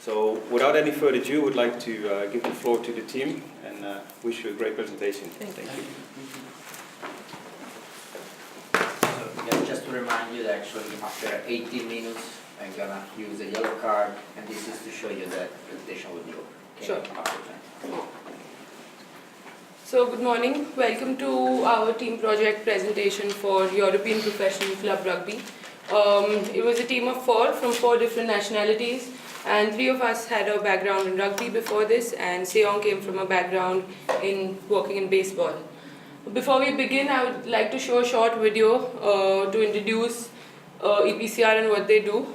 So without any further ado, I would like to give the floor to the team and wish you a great presentation. Thank you. So, just to remind you that actually after 18 minutes I'm gonna use a yellow card, and this is to show you that the presentation will be over. Okay? Sure. After that. So good morning, welcome to our team project presentation for European Professional Club Rugby. It was a team of 4 from 4 different nationalities, and 3 of us had a background in rugby before this, and Seong came from a background in working in baseball. Before we begin, I would like to show a short video to introduce EPCR and what they do.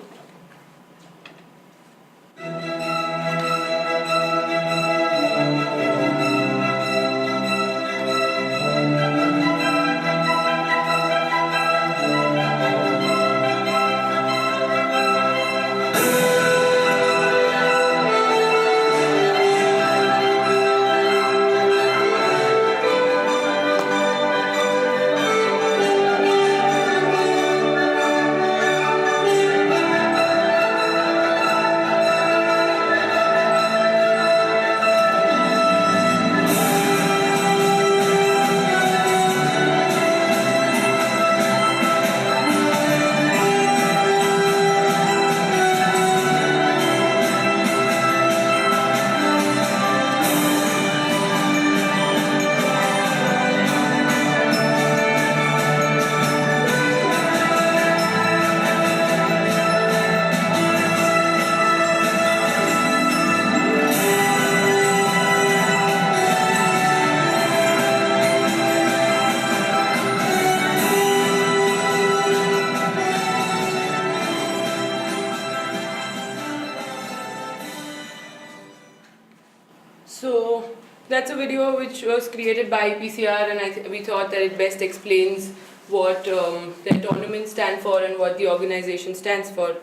So that's a video which was created by EPCR, and we thought that it best explains what their tournaments stand for and what the organization stands for.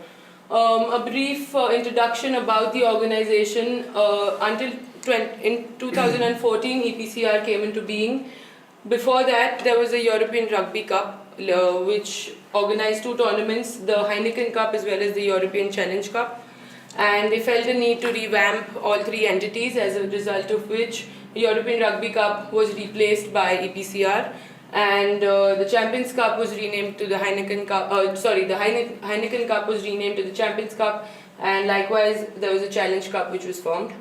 A brief introduction about the organization. In 2014, EPCR came into being. Before that, there was a European Rugby Cup, which organized 2 tournaments, the Heineken Cup as well as the European Challenge Cup. And they felt the need to revamp all 3 entities, as a result of which the European Rugby Cup was replaced by EPCR, and the Champions Cup was renamed to the Heineken Cup. The Heineken Cup was renamed to the Champions Cup, and likewise there was a Challenge Cup which was formed.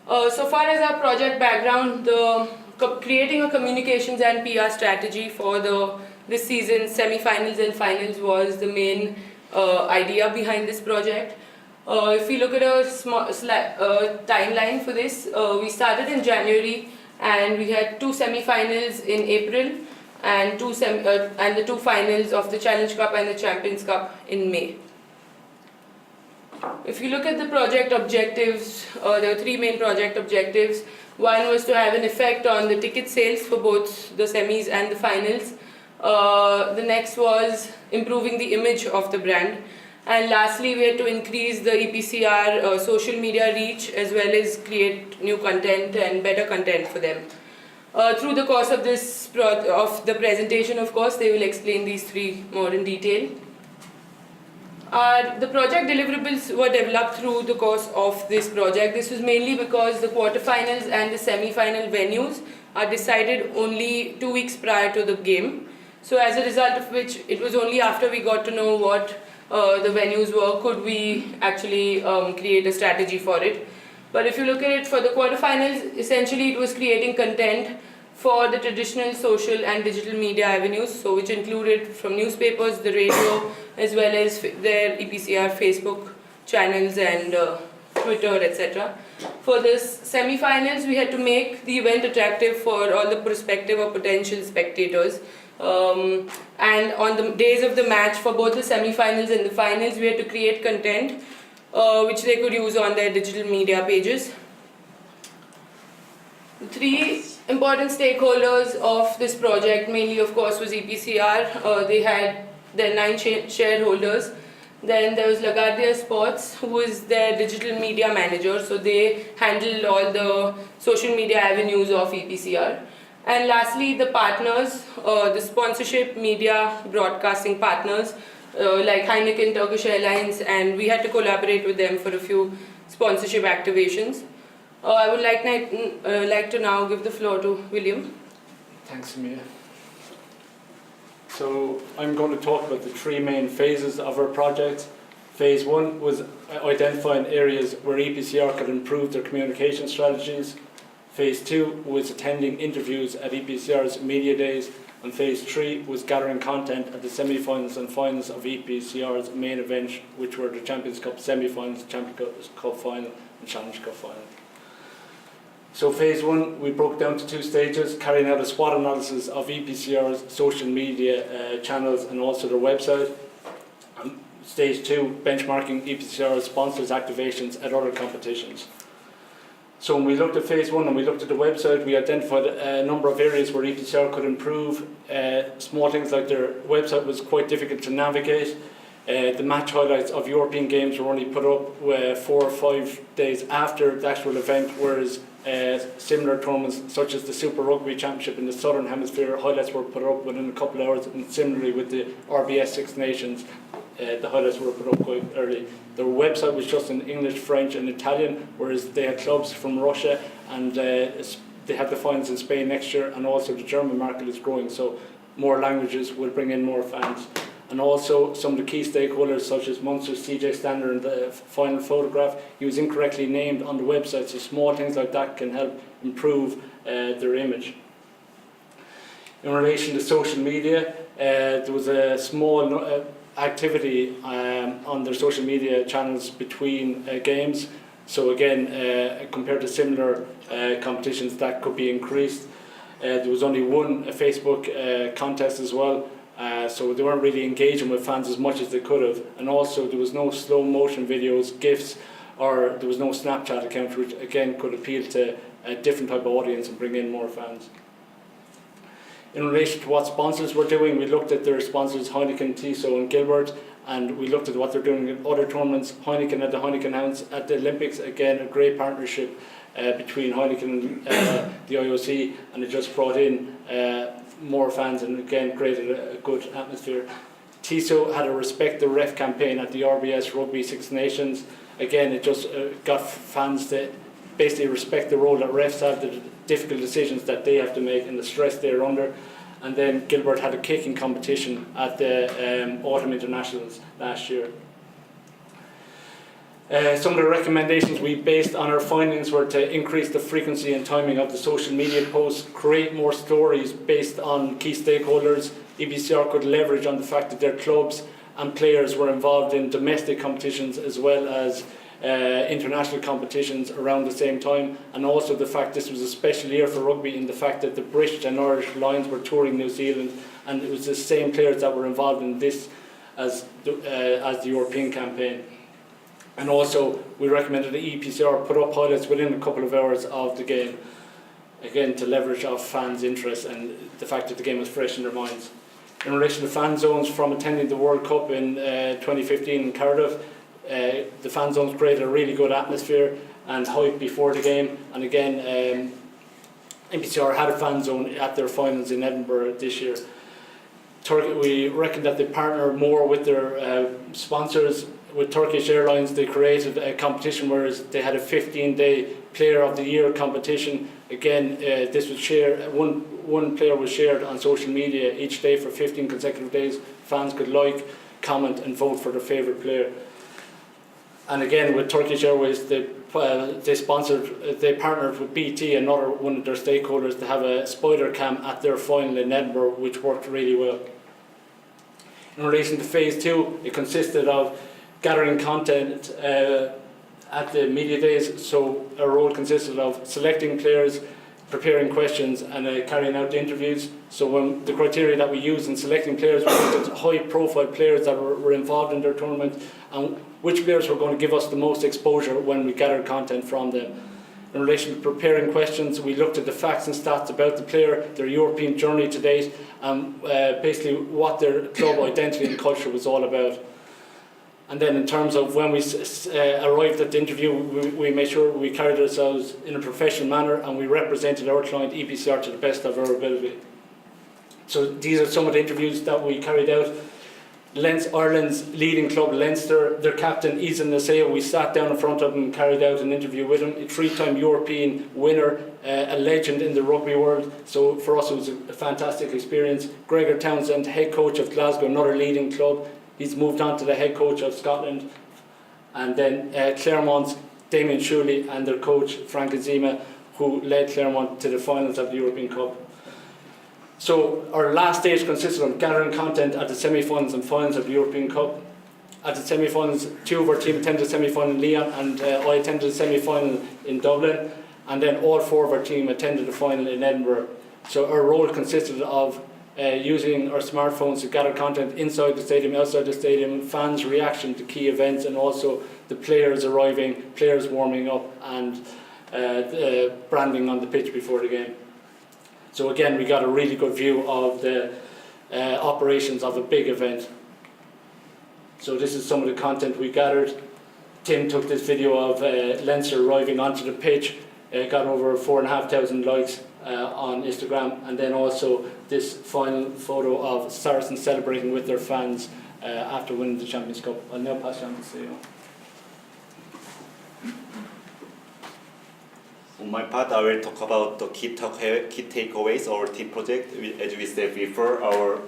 So far as our project background, creating a communications and PR strategy for this season's semi-finals and finals was the main idea behind this project. If we look at a small timeline for this, we started in January, and we had 2 semi-finals in April, and the 2 finals of the Challenge Cup and the Champions Cup in May. If you look at the project objectives, there were 3 main project objectives. One was to have an effect on the ticket sales for both the semis and the finals. The next was improving the image of the brand, and lastly we had to increase the EPCR social media reach, as well as create new content and better content for them. Through the course of the presentation, of course, they will explain these 3 more in detail. The project deliverables were developed through the course of this project. This was mainly because the quarterfinals and the semi-final venues are decided only 2 weeks prior to the game. So as a result of which, it was only after we got to know what the venues were could we actually create a strategy for it. But if you look at it for the quarterfinals, essentially it was creating content for the traditional social and digital media avenues, so which included from newspapers, the radio, as well as their EPCR Facebook channels and Twitter, etc. For this semi-finals, we had to make the event attractive for all the prospective or potential spectators. And on the days of the match, for both the semi-finals and the finals, we had to create content which they could use on their digital media pages. The 3 important stakeholders of this project, mainly of course, was EPCR. They had their 9 shareholders. Then there was LaGuardia Sports, who was their digital media manager, so they handled all the social media avenues of EPCR. And lastly, the partners, the sponsorship media broadcasting partners, like Heineken, Turkish Airlines, and we had to collaborate with them for a few sponsorship activations. I would like to now give the floor to William. Thanks, Amia. So I'm going to talk about the three main phases of our project. Phase 1 was identifying areas where EPCR could improve their communication strategies. Phase 2 was attending interviews at EPCR's media days, and Phase 3 was gathering content at the semi-finals and finals of EPCR's main event, which were the Champions Cup semi-finals, Champions Cup final and Challenge Cup final. So Phase 1, we broke down to 2 stages, carrying out a SWOT analysis of EPCR's social media channels and also their website. And Stage 2, benchmarking EPCR's sponsors' activations at other competitions. So when we looked at Phase 1 and we looked at the website, we identified a number of areas where EPCR could improve. Small things like their website was quite difficult to navigate. The match highlights of European games were only put up 4 or 5 days after the actual event, whereas similar tournaments such as the Super Rugby Championship in the Southern Hemisphere, highlights were put up within a couple of hours, and similarly with the RBS Six Nations, the highlights were put up quite early. Their website was just in English, French and Italian, whereas they had clubs from Russia, and they have the finals in Spain next year, and also the German market is growing, so more languages will bring in more fans. And also some of the key stakeholders such as Munster's CJ Stander in the final photograph, he was incorrectly named on the website, so small things like that can help improve their image. In relation to social media, there was a small activity on their social media channels between games, so again compared to similar competitions that could be increased. There was only one Facebook contest as well. So they weren't really engaging with fans as much as they could have, and also there was no slow motion videos, GIFs, or there was no Snapchat account, which again could appeal to a different type of audience and bring in more fans. In relation to what sponsors were doing, we looked at their sponsors Heineken, Tissot and Gilbert, and we looked at what they're doing in other tournaments. Heineken at the Heineken House at the Olympics, again a great partnership between Heineken and the IOC, and it just brought in more fans and again created a good atmosphere. Tissot had a Respect the Ref campaign at the RBS Rugby Six Nations. Again, it just got fans to basically respect the role that refs have, the difficult decisions that they have to make and the stress they're under. And then Gilbert had a kicking competition at the Autumn Internationals last year. Some of the recommendations we based on our findings were to increase the frequency and timing of the social media posts, create more stories based on key stakeholders. EPCR could leverage on the fact that their clubs and players were involved in domestic competitions as well as international competitions around the same time, and also the fact this was a special year for rugby in the fact that the British and Irish Lions were touring New Zealand, and it was the same players that were involved in this as the European campaign. And also, we recommended the EPCR put up highlights within a couple of hours of the game, again to leverage off fans' interest and the fact that the game was fresh in their minds. In relation to fan zones, from attending the World Cup in 2015 in Cardiff, the fan zones created a really good atmosphere and hype before the game. And again, EPCR had a fan zone at their finals in Edinburgh this year. We reckon that they partner more with their sponsors. With Turkish Airlines, they created a competition where they had a 15-day Player of the Year competition. Again, this was shared. One player was shared on social media each day for 15 consecutive days. Fans could like, comment, and vote for their favourite player. And again, with Turkish Airways, they partnered with BT, another one of their stakeholders, to have a spider cam at their final in Edinburgh, which worked really well. In relation to Phase 2, it consisted of gathering content at the media days. So our role consisted of selecting players, preparing questions, and carrying out the interviews. So when the criteria that we used in selecting players, we looked at high-profile players that were involved in their tournament, and which players were going to give us the most exposure when we gathered content from them. In relation to preparing questions, we looked at the facts and stats about the player, their European journey to date, and basically what their club identity and culture was all about. And then in terms of when we arrived at the interview, we made sure we carried ourselves in a professional manner and we represented our client EPCR to the best of our ability. So these are some of the interviews that we carried out. Ireland's leading club, Leinster, their captain, Ian Naseo, we sat down in front of him and carried out an interview with him, a 3-time European winner, a legend in the rugby world, so for us it was a fantastic experience. Gregor Townsend, head coach of Glasgow, another leading club, he's moved on to the head coach of Scotland. And then Clermont's Damien Shuley and their coach, Frank Azima, who led Clermont to the finals of the European Cup. So our last stage consisted of gathering content at the semi-finals and finals of the European Cup. At the semi-finals, 2 of our team attended the semi-final in Lyon, and I attended the semi-final in Dublin, and then all 4 of our team attended the final in Edinburgh. So our role consisted of using our smartphones to gather content inside the stadium, outside the stadium, fans' reaction to key events, and also the players arriving, players warming up, and the branding on the pitch before the game. So again, we got a really good view of the operations of a big event. So this is some of the content we gathered. Tim took this video of Leinster arriving onto the pitch, got over 4,500 likes on Instagram, and then also this final photo of Saracens celebrating with their fans after winning the Champions Cup. I'll now pass you on to CEO. On my part, I will talk about the key takeaways of our team project. As we said before, our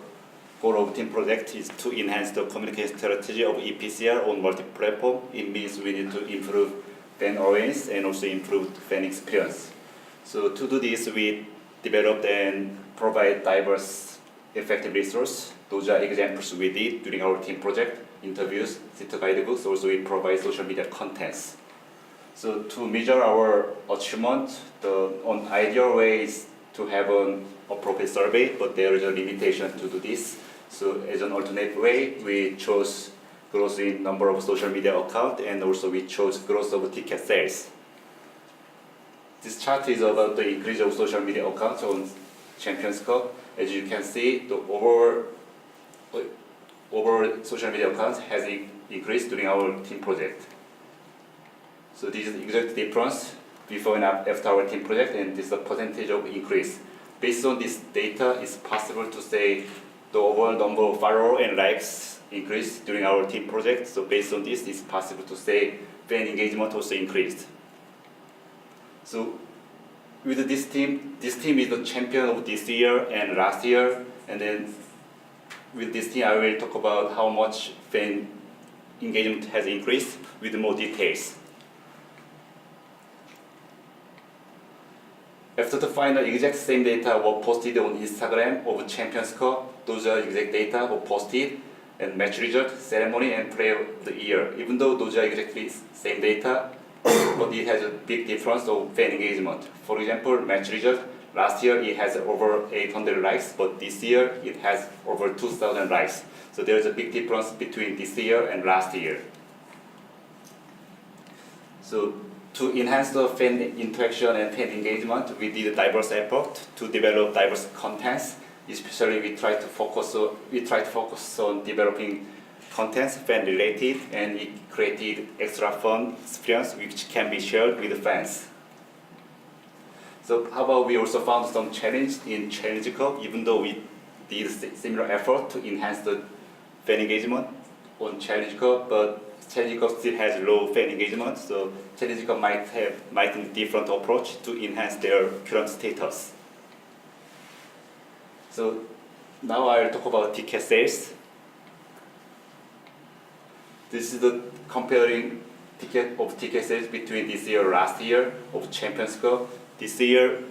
goal of team project is to enhance the communication strategy of EPCR on multi-platform. It means we need to improve fan awareness and also improve fan experience. So to do this, we developed and provide diverse, effective resources. Those are examples we did during our team project, interviews, city guidebooks. Also, we provide social media contents. So to measure our achievement, the ideal way is to have an appropriate survey, but there is a limitation to do this. So as an alternate way, we chose growth in number of social media accounts, and also we chose growth of ticket sales. This chart is about the increase of social media accounts on Champions Cup. As you can see, the overall social media accounts has increased during our team project. So this is the exact difference before and after our team project, and this is the percentage of increase. Based on this data, it's possible to say the overall number of followers and likes increased during our team project. So based on this, it's possible to say fan engagement also increased. So with this team is the champion of this year and last year, and then with this team I will talk about how much fan engagement has increased with more details. After the final, exact same data were posted on Instagram of Champions Cup. Those are exact data were posted, and match result, ceremony, and player of the year. Even though those are exactly same data, but it has a big difference of fan engagement. For example, match result, last year it has over 800 likes, but this year it has over 2,000 likes. So there is a big difference between this year and last year. So to enhance the fan interaction and fan engagement, we did a diverse effort to develop diverse contents. Especially, we try to focus on developing contents fan related, and it created extra fun experience which can be shared with the fans. So how about we also found some challenge in Challenge Cup, even though we did similar effort to enhance the fan engagement on Challenge Cup, but Challenge Cup still has low fan engagement, so Challenge Cup might need a different approach to enhance their current status. So now I'll talk about ticket sales. This is the comparing ticket sales between this year and last year of Champions Cup. This year,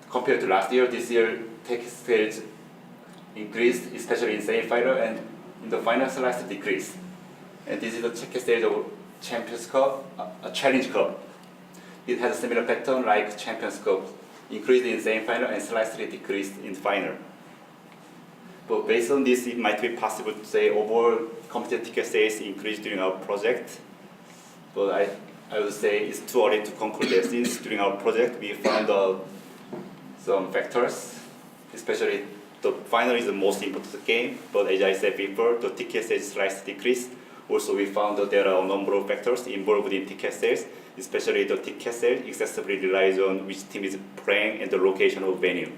compared to last year, this year ticket sales increased, especially in semi-final, and in the final slightly decreased. And this is the ticket sales of Champions Cup, Challenge Cup. It has a similar pattern like Champions Cup, increased in semi-final and slightly decreased in final. But based on this, it might be possible to say overall competitive ticket sales increased during our project. But I would say it's too early to conclude that, since during our project we found some factors, especially the final is the most important game, but as I said before, the ticket sales slightly decreased. Also, we found that there are a number of factors involved in ticket sales, especially the ticket sale excessively relies on which team is playing and the location of venue.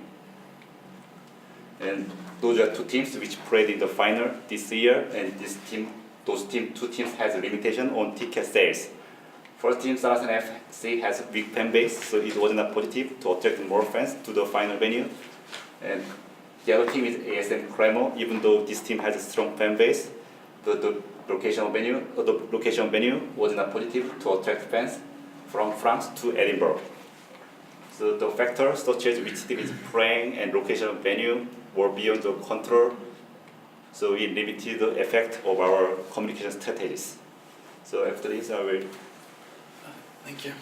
And those are two teams which played in the final this year, and two teams has a limitation on ticket sales. First team, Saracen FC, has a big fan base, so it wasn't a positive to attract more fans to the final venue. And the other team is ASM Cremo. Even though this team has a strong fan base, the location venue wasn't a positive to attract fans from France to Edinburgh. So the factors such as which team is playing and location of venue were beyond the control, so it limited the effect of our communication strategies. So after this, I will. Thank you.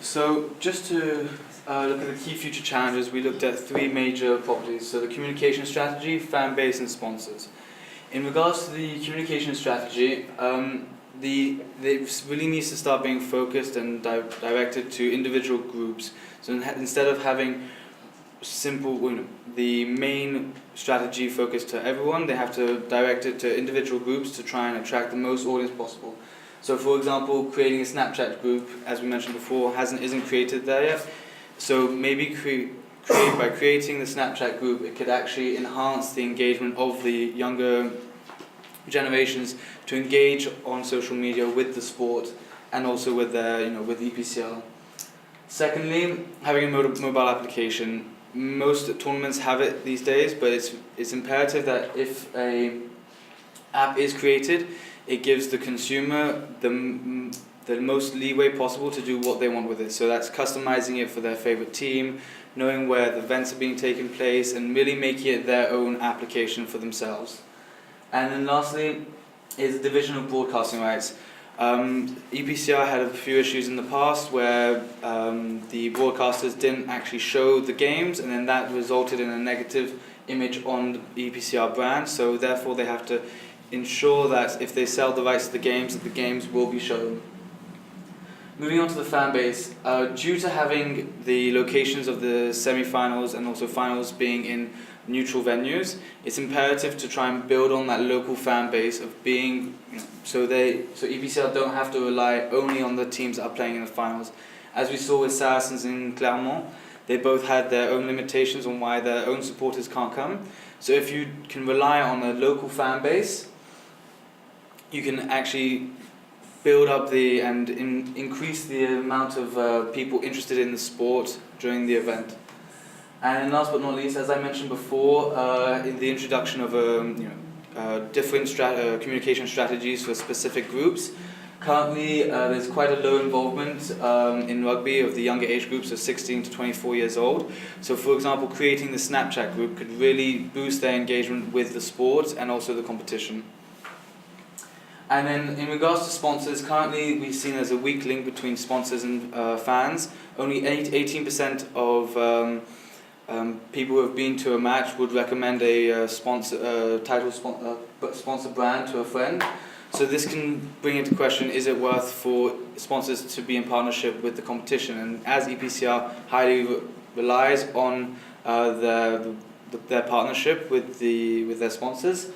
So just to look at the key future challenges, we looked at three major properties. So the communication strategy, fan base, and sponsors. In regards to the communication strategy, it really needs to start being focused and directed to individual groups. So instead of having the main strategy focused to everyone, they have to direct it to individual groups to try and attract the most audience possible. So for example, creating a Snapchat group, as we mentioned before, isn't created there yet. So maybe by creating the Snapchat group, it could actually enhance the engagement of the younger generations to engage on social media with the sport and also with with EPCR. Secondly, having a mobile application. Most tournaments have it these days, but it's imperative that if a app is created, it gives the consumer the most leeway possible to do what they want with it. So that's customizing it for their favorite team, knowing where the events are being taken place, and really making it their own application for themselves. And then lastly is the division of broadcasting rights. EPCR had a few issues in the past where the broadcasters didn't actually show the games, and then that resulted in a negative image on the EPCR brand. So therefore they have to ensure that if they sell the rights to the games, that the games will be shown. Moving on to the fan base, due to having the locations of the semi-finals and also finals being in neutral venues, it's imperative to try and build on that local fan base of being, so EPCR don't have to rely only on the teams that are playing in the finals. As we saw with Saracens in Clermont, they both had their own limitations on why their own supporters can't come. So if you can rely on a local fan base, you can actually build up increase the amount of people interested in the sport during the event. And last but not least, as I mentioned before, in the introduction of different communication strategies for specific groups, currently there's quite a low involvement in rugby of the younger age groups of 16 to 24 years old. So for example, creating the Snapchat group could really boost their engagement with the sport and also the competition. And then in regards to sponsors, currently we've seen there's a weak link between sponsors and fans. Only 18% of people who have been to a match would recommend a sponsor brand to a friend. So this can bring into question, is it worth for sponsors to be in partnership with the competition? And as EPCR highly relies on their partnership with their sponsors,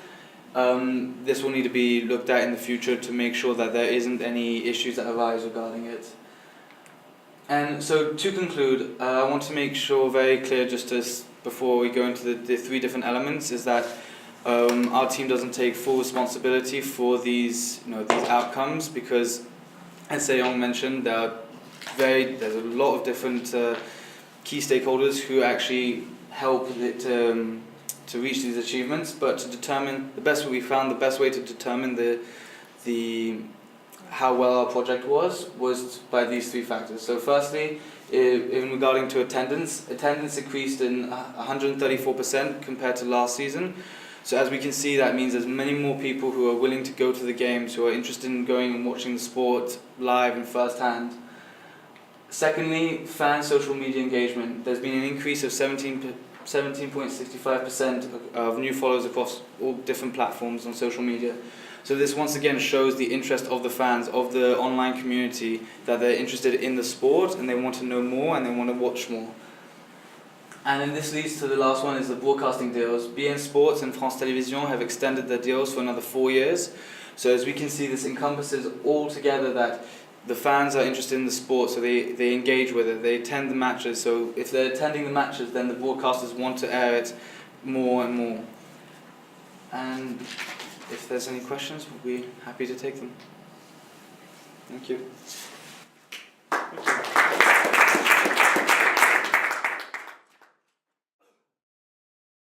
this will need to be looked at in the future to make sure that there isn't any issues that arise regarding it. And so to conclude, I want to make sure very clear before we go into the three different elements is that our team doesn't take full responsibility for these outcomes, because as Sejong mentioned, there's a lot of different key stakeholders who actually help it to reach these achievements. But to determine the best way to determine how well our project was by these three factors. So firstly, in regarding to attendance increased in 134% compared to last season. So as we can see, that means there's many more people who are willing to go to the games, who are interested in going and watching the sport live and first hand. Secondly, fan social media engagement. There's been an increase of 17.65% of new followers across all different platforms on social media. So this once again shows the interest of the fans, of the online community, that they're interested in the sport and they want to know more and they want to watch more. And then this leads to the last one, is the broadcasting deals. BN Sports and France Télévisions have extended their deals for another 4 years. So as we can see, this encompasses altogether that the fans are interested in the sport, so they engage with it. They attend the matches. So if they're attending the matches, then the broadcasters want to air it more and more. And if there's any questions, we'll be happy to take them. Thank you.